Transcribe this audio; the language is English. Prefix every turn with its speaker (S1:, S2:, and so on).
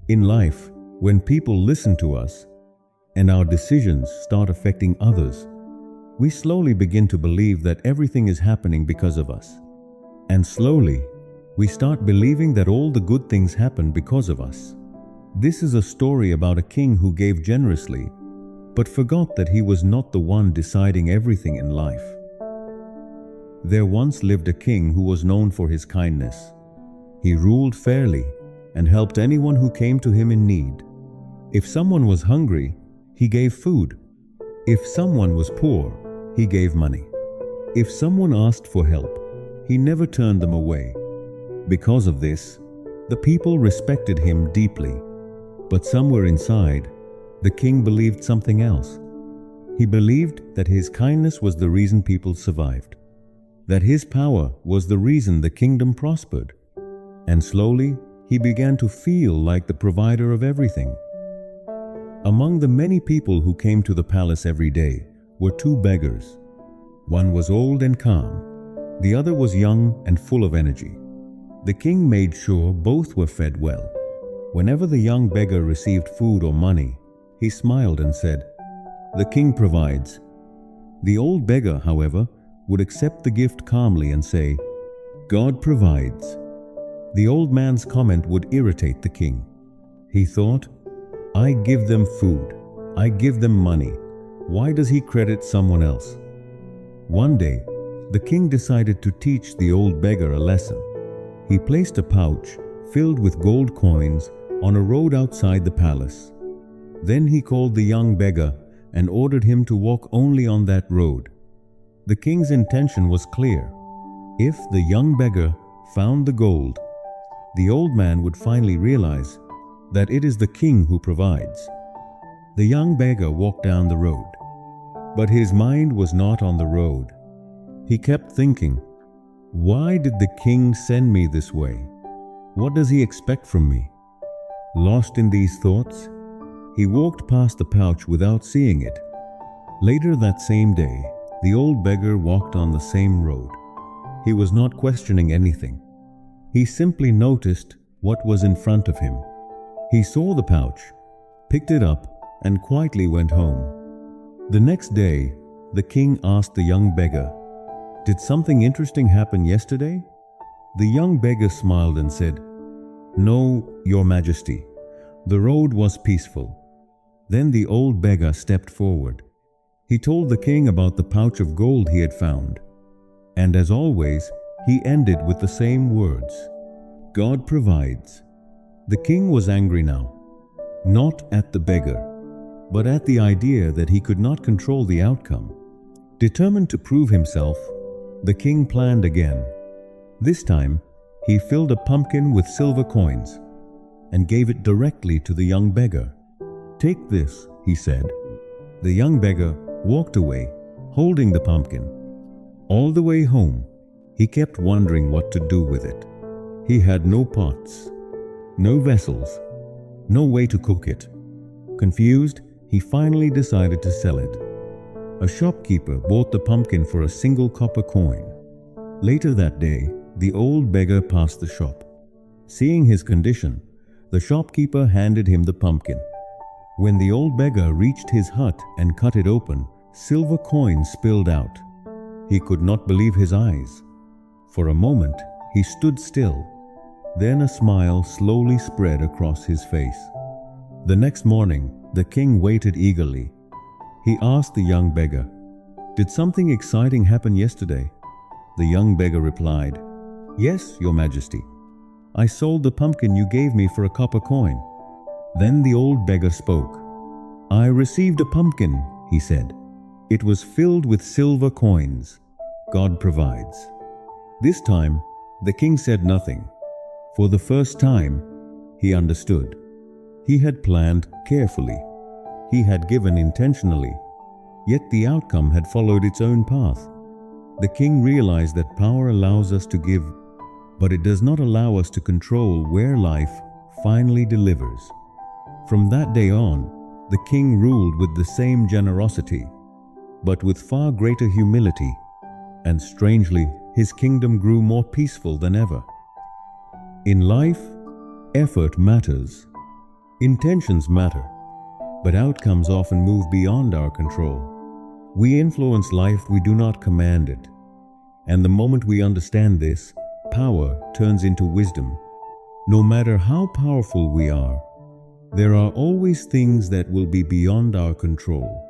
S1: In life, when people listen to us and our decisions start affecting others, we slowly begin to believe that everything is happening because of us. And slowly, we start believing that all the good things happen because of us. This is a story about a king who gave generously, but forgot that he was not the one deciding everything in life. There once lived a king who was known for his kindness. He ruled fairly and helped anyone who came to him in need. If someone was hungry, he gave food. If someone was poor, he gave money. If someone asked for help, he never turned them away. Because of this, the people respected him deeply. But somewhere inside, the king believed something else. He believed that his kindness was the reason people survived, that his power was the reason the kingdom prospered. And slowly, he began to feel like the provider of everything. Among the many people who came to the palace every day were two beggars. One was old and calm. The other was young and full of energy. The king made sure both were fed well. Whenever the young beggar received food or money, he smiled and said, "The king provides." The old beggar, however, would accept the gift calmly and say, "God provides." The old man's comment would irritate the king. He thought, "I give them food, I give them money. Why does he credit someone else?" One day, the king decided to teach the old beggar a lesson. He placed a pouch filled with gold coins on a road outside the palace. Then he called the young beggar and ordered him to walk only on that road. The king's intention was clear. If the young beggar found the gold, the old man would finally realize that it is the king who provides. The young beggar walked down the road, but his mind was not on the road. He kept thinking, "Why did the king send me this way? What does he expect from me?" Lost in these thoughts, he walked past the pouch without seeing it. Later that same day, the old beggar walked on the same road. He was not questioning anything. He simply noticed what was in front of him. He saw the pouch, picked it up, and quietly went home. The next day, the king asked the young beggar, "Did something interesting happen yesterday?" The young beggar smiled and said, "No, Your Majesty. The road was peaceful." Then the old beggar stepped forward. He told the king about the pouch of gold he had found. And as always, he ended with the same words, "God provides." The king was angry now, not at the beggar, but at the idea that he could not control the outcome. Determined to prove himself, the king planned again. This time, he filled a pumpkin with silver coins and gave it directly to the young beggar. "Take this," he said. The young beggar walked away, holding the pumpkin. All the way home, he kept wondering what to do with it. He had no pots, no vessels, no way to cook it. Confused, he finally decided to sell it. A shopkeeper bought the pumpkin for a single copper coin. Later that day, the old beggar passed the shop. Seeing his condition, the shopkeeper handed him the pumpkin. When the old beggar reached his hut and cut it open, silver coins spilled out. He could not believe his eyes. For a moment, he stood still. Then a smile slowly spread across his face. The next morning, the king waited eagerly. He asked the young beggar, "Did something exciting happen yesterday?" The young beggar replied, "Yes, Your Majesty. I sold the pumpkin you gave me for a copper coin." Then the old beggar spoke. "I received a pumpkin," he said. "It was filled with silver coins. God provides." This time, the king said nothing. For the first time, he understood. He had planned carefully. He had given intentionally. Yet the outcome had followed its own path. The king realized that power allows us to give, but it does not allow us to control where life finally delivers. From that day on, the king ruled with the same generosity, but with far greater humility, and strangely, his kingdom grew more peaceful than ever. In life, effort matters. Intentions matter, but outcomes often move beyond our control. We influence life, we do not command it. And the moment we understand this, power turns into wisdom. No matter how powerful we are, there are always things that will be beyond our control.